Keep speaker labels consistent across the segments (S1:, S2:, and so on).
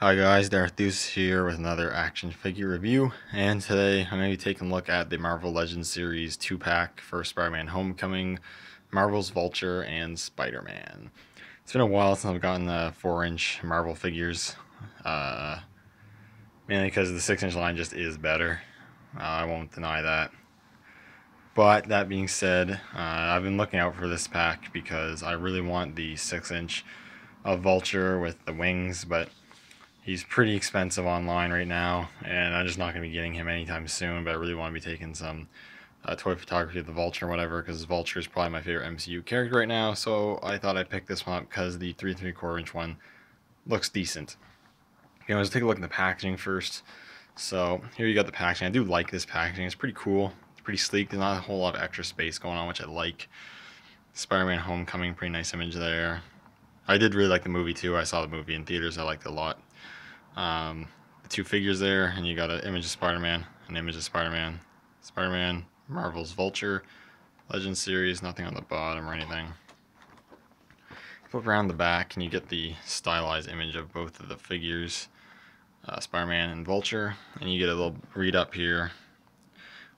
S1: Hi guys, Darthus here with another action figure review, and today I'm going to be taking a look at the Marvel Legends series 2-pack for Spider-Man Homecoming, Marvel's Vulture, and Spider-Man. It's been a while since I've gotten 4-inch Marvel figures, mainly because the 6-inch line just is better. I won't deny that. But that being said, I've been looking out for this pack because I really want the 6-inch of Vulture with the wings, but he's pretty expensive online right now, and I'm just not going to be getting him anytime soon, but I really want to be taking some toy photography of the Vulture or whatever, because Vulture is probably my favorite MCU character right now, so I thought I'd pick this one up because the 3 3/4 inch one looks decent. Okay, let's take a look at the packaging first. So here you got the packaging. I do like this packaging. It's pretty cool. It's pretty sleek. There's not a whole lot of extra space going on, which I like. Spider-Man Homecoming, pretty nice image there. I did really like the movie too. I saw the movie in theaters. I liked it a lot. The two figures there, and you got an image of Spider-Man, an image of Spider-Man, Spider-Man, Marvel's Vulture, Legends series, nothing on the bottom or anything. Flip around the back, and you get the stylized image of both of the figures, Spider-Man and Vulture, and you get a little read up here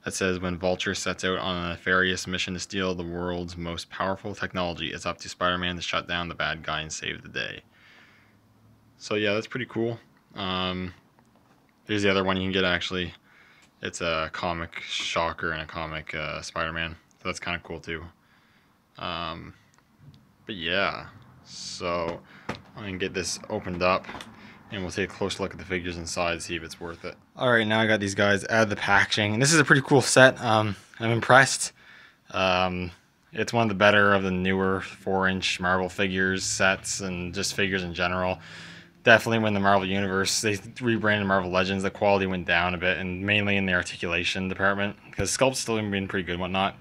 S1: that says, when Vulture sets out on a nefarious mission to steal the world's most powerful technology, it's up to Spider-Man to shut down the bad guy and save the day. So yeah, that's pretty cool. Here's the other one you can get, actually. It's a comic Shocker and a comic Spider-Man, so that's kind of cool too. But yeah, so I'm gonna get this opened up and we'll take a close look at the figures inside, see if it's worth it. Alright, now I got these guys out of the packaging, and this is a pretty cool set. I'm impressed. It's one of the better of the newer 4-inch Marvel figures sets, and just figures in general. Definitely when the Marvel Universe, they rebranded Marvel Legends, the quality went down a bit, and mainly in the articulation department, because sculpt's still been pretty good and whatnot.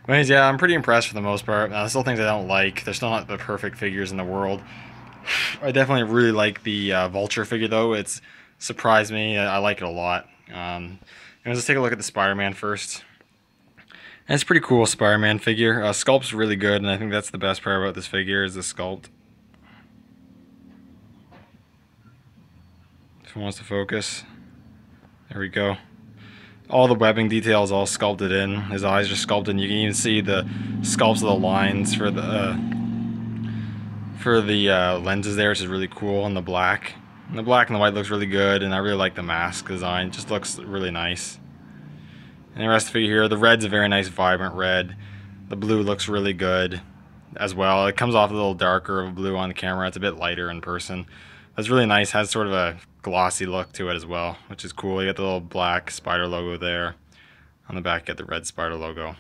S1: But anyways, yeah, I'm pretty impressed for the most part. There's still things I don't like. They're still not the perfect figures in the world. I definitely really like the Vulture figure, though. It's surprised me. I like it a lot. And let's take a look at the Spider-Man first. And it's a pretty cool Spider-Man figure. Sculpt's really good, and I think that's the best part about this figure is the sculpt. If it wants to focus. There we go. All the webbing details all sculpted in. His eyes are sculpted, and you can even see the sculpts of the lines for the lenses there, which is really cool. And the black and the white looks really good, and I really like the mask design. It just looks really nice. And the rest of the figure here, the red's a very nice vibrant red. The blue looks really good as well. It comes off a little darker of blue on the camera. It's a bit lighter in person. That's really nice. Has sort of a glossy look to it as well, which is cool. You got the little black spider logo there. On the back, you got the red spider logo.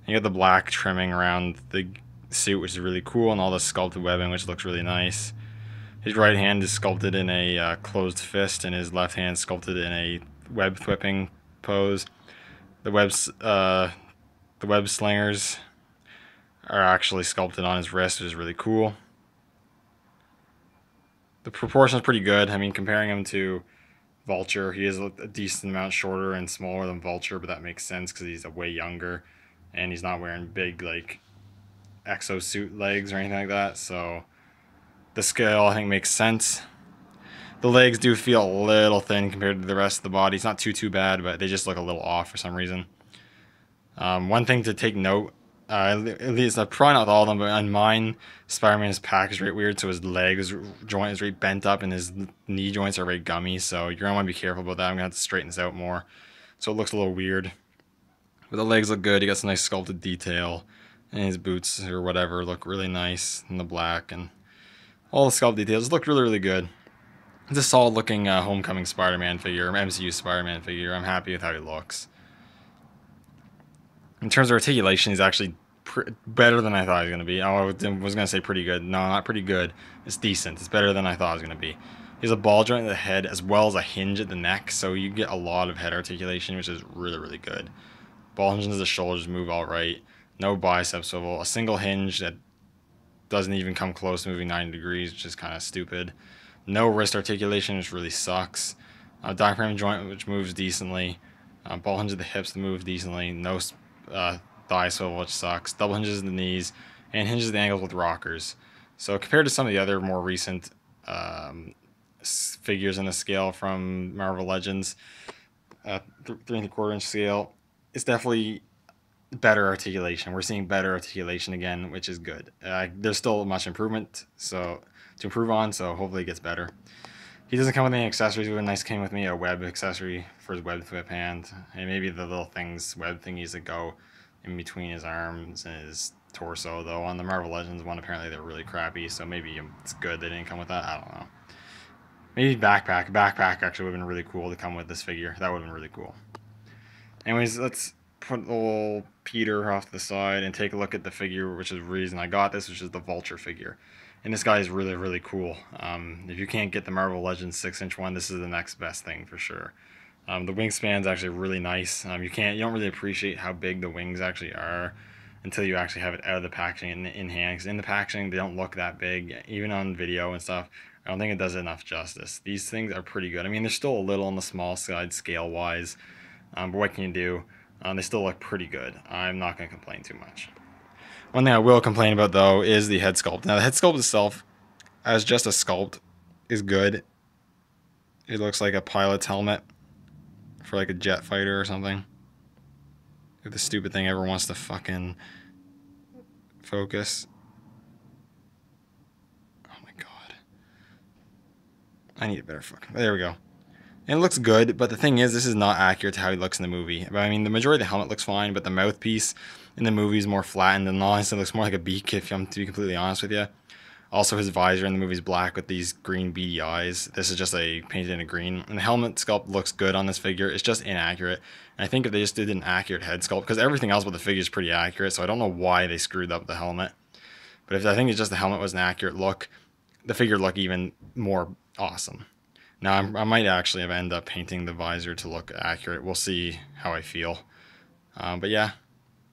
S1: You got the black trimming around the suit, which is really cool, and all the sculpted webbing, which looks really nice. His right hand is sculpted in a closed fist, and his left hand sculpted in a web whipping pose. The web slingers are actually sculpted on his wrist, which is really cool. The proportion is pretty good. I mean, comparing him to Vulture, he is a decent amount shorter and smaller than Vulture, but that makes sense because he's way younger, and he's not wearing big, like, exosuit legs or anything like that, so the scale, I think, makes sense. The legs do feel a little thin compared to the rest of the body. It's not too bad, but they just look a little off for some reason. One thing to take note, at least probably not all of them, but on mine, Spider-Man's pack is right weird, so his joint is right bent up, and his knee joints are right gummy, so you're gonna want to be careful about that. I'm gonna have to straighten this out more, so it looks a little weird. But the legs look good. He got some nice sculpted detail, and his boots or whatever look really nice in the black, and all the sculpt details look really good. It's a solid looking Homecoming Spider-Man figure, MCU Spider-Man figure. I'm happy with how he looks. In terms of articulation, he's actually better than I thought he was going to be. Oh, I was going to say pretty good. No, not pretty good. It's decent. It's better than I thought it was going to be. He has a ball joint at the head as well as a hinge at the neck, so you get a lot of head articulation, which is really good. Ball hinges of the shoulders move all right. No bicep swivel. A single hinge that doesn't even come close to moving 90 degrees, which is kind of stupid. No wrist articulation, which really sucks. Diaphragm joint, which moves decently. Ball hinge of the hips that move decently. No thigh swivel, which sucks. Double hinges in the knees, and hinges the ankles with rockers. So compared to some of the other more recent figures in the scale from Marvel Legends, 3 1/4 inch scale. It's definitely better articulation. We're seeing better articulation again, which is good. There's still much improvement to improve on, so hopefully it gets better. He doesn't come with any accessories. It would be nice came with me a web accessory for his web whip hand, and maybe the little things, web thingies that go in between his arms and his torso. Though on the Marvel Legends one, apparently they're really crappy, so maybe it's good they didn't come with that. I don't know. Maybe backpack. Backpack actually would have been really cool to come with this figure. That would have been really cool. Anyways, let's put old Peter off to the side and take a look at the figure, which is the reason I got this, which is the Vulture figure. And this guy is really, really cool. If you can't get the Marvel Legends 6-inch one, this is the next best thing for sure. The wingspan's actually really nice. You don't really appreciate how big the wings actually are until you actually have it out of the packaging and in hand. Because in the packaging, they don't look that big, even on video and stuff. I don't think it does enough justice. These things are pretty good. I mean, they're still a little on the small side scale-wise, but what can you do? They still look pretty good. I'm not going to complain too much. One thing I will complain about, though, is the head sculpt. Now, the head sculpt itself, as just a sculpt, is good. It looks like a pilot's helmet for like a jet fighter or something. If the stupid thing ever wants to fucking focus. Oh my god. I need a better fucking... There we go. And it looks good, but the thing is, this is not accurate to how he looks in the movie. I mean, the majority of the helmet looks fine, but the mouthpiece in the movie is more flattened, and honestly, it looks more like a beak, if I'm to be completely honest with you. Also, his visor in the movie is black with these green beady eyes. This is just painted in a green. And the helmet sculpt looks good on this figure. It's just inaccurate. And I think if they just did an accurate head sculpt, because everything else with the figure is pretty accurate, so I don't know why they screwed up the helmet. But if I think it's just the helmet was an accurate look, the figure would look even more awesome. Now, I might actually end up painting the visor to look accurate. We'll see how I feel. But yeah,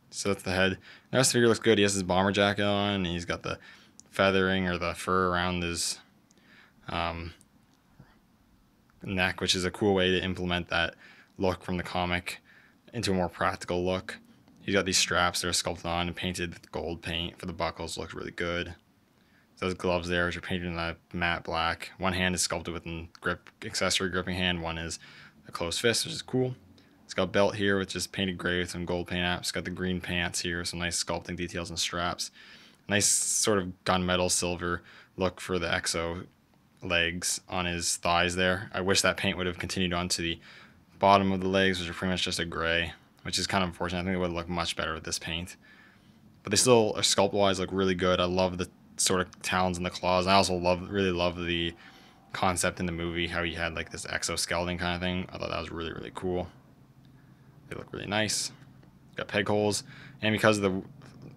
S1: so that's the head. The rest of the figure looks good. He has his bomber jacket on, and he's got the feathering or the fur around his neck, which is a cool way to implement that look from the comic into a more practical look. He's got these straps that are sculpted on and painted with gold paint for the buckles. Looks really good. Those gloves there, which are painted in a matte black. One hand is sculpted with a grip accessory gripping hand. One is a closed fist, which is cool. It's got a belt here, which is painted gray with some gold paint apps. It's got the green pants here, some nice sculpting details and straps. Nice sort of gunmetal silver look for the Exo legs on his thighs there. I wish that paint would have continued on to the bottom of the legs, which are pretty much just a gray, which is kind of unfortunate. I think it would look much better with this paint. But they still, sculpt-wise, look really good. I love the sort of talons and the claws. I also really love the concept in the movie, how he had like this exoskeleton kind of thing. I thought that was really, really cool. They look really nice. Got peg holes, and because the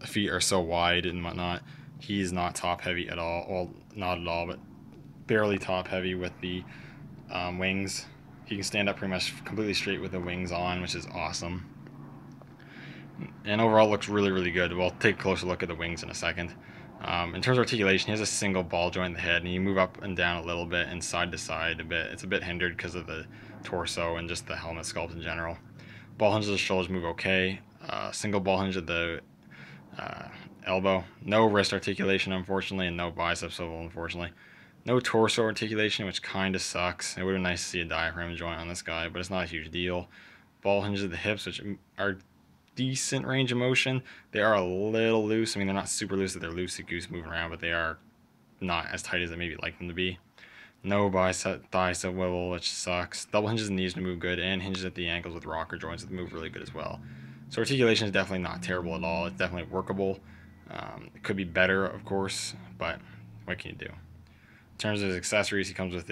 S1: feet are so wide and whatnot, he's not top heavy at all. Well, not at all, but barely top heavy with the wings. He can stand up pretty much completely straight with the wings on, which is awesome. And overall looks really, really good. We'll take a closer look at the wings in a second. In terms of articulation, he has a single ball joint in the head, and you move up and down a little bit and side to side a bit. It's a bit hindered because of the torso and just the helmet sculpt in general. Ball hinges of the shoulders move okay. Single ball hinge at the elbow. No wrist articulation, unfortunately, and no bicep swivel, unfortunately. No torso articulation, which kind of sucks. It would have been nice to see a diaphragm joint on this guy, but it's not a huge deal. Ball hinges at the hips, which are decent range of motion. They are a little loose. I mean, they're not super loose that they're loosey-goose moving around, but they are not as tight as I maybe like them to be. No bicep, thigh swivel, which sucks. Double hinges in the knees to move good, and hinges at the ankles with rocker joints that move really good as well. So articulation is definitely not terrible at all. It's definitely workable. It could be better, of course, but what can you do? In terms of his accessories, he comes with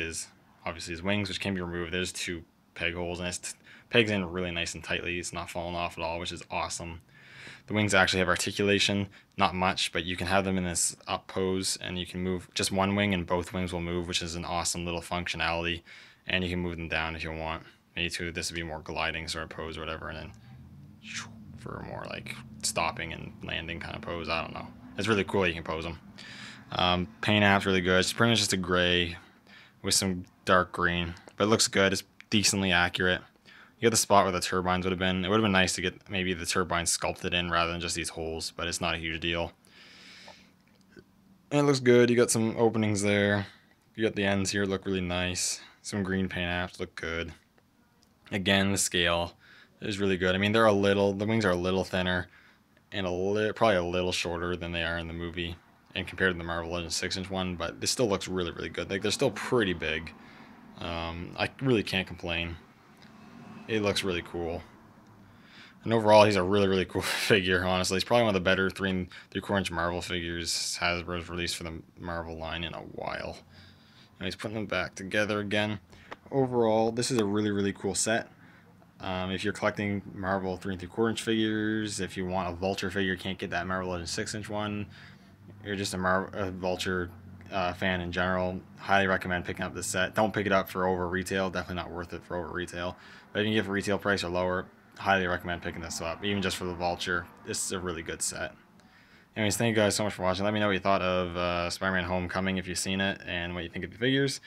S1: obviously his wings, which can be removed. There's 2 peg holes, and it pegs in really nice and tightly. It's not falling off at all, which is awesome. The wings actually have articulation, not much, but you can have them in this up pose, and you can move just one wing and both wings will move, which is an awesome little functionality. And you can move them down if you want. Maybe this would be more gliding sort of pose or whatever, and then for a more like stopping and landing kind of pose. I don't know. It's really cool you can pose them. Paint app's really good. It's pretty much just a gray with some dark green, but it looks good. It's decently accurate. You got the spot where the turbines would have been. It would have been nice to get maybe the turbines sculpted in rather than just these holes, but it's not a huge deal. And it looks good. You got some openings there. You got the ends here, look really nice. Some green paint apps look good. Again, the scale is really good. I mean, the wings are a little thinner and probably a little shorter than they are in the movie and compared to the Marvel Legends 6-inch one, but this still looks really, really good. Like, they're still pretty big. I really can't complain. It looks really cool. And overall, he's a really, really cool figure, honestly. He's probably one of the better 3 3/4 inch Marvel figures Hasbro's released for the Marvel line in a while. And he's putting them back together again. Overall, this is a really, really cool set. If you're collecting Marvel 3 3/4 inch figures, if you want a Vulture figure, can't get that Marvel Legends 6-inch one, you're just a Vulture fan in general, highly recommend picking up this set. Don't pick it up for over retail, definitely not worth it for over retail. But if you can get for retail price or lower, highly recommend picking this up, even just for the Vulture. This is a really good set. Anyways, thank you guys so much for watching. Let me know what you thought of Spider-Man Homecoming if you've seen it and what you think of the figures.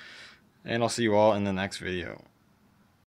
S1: And I'll see you all in the next video.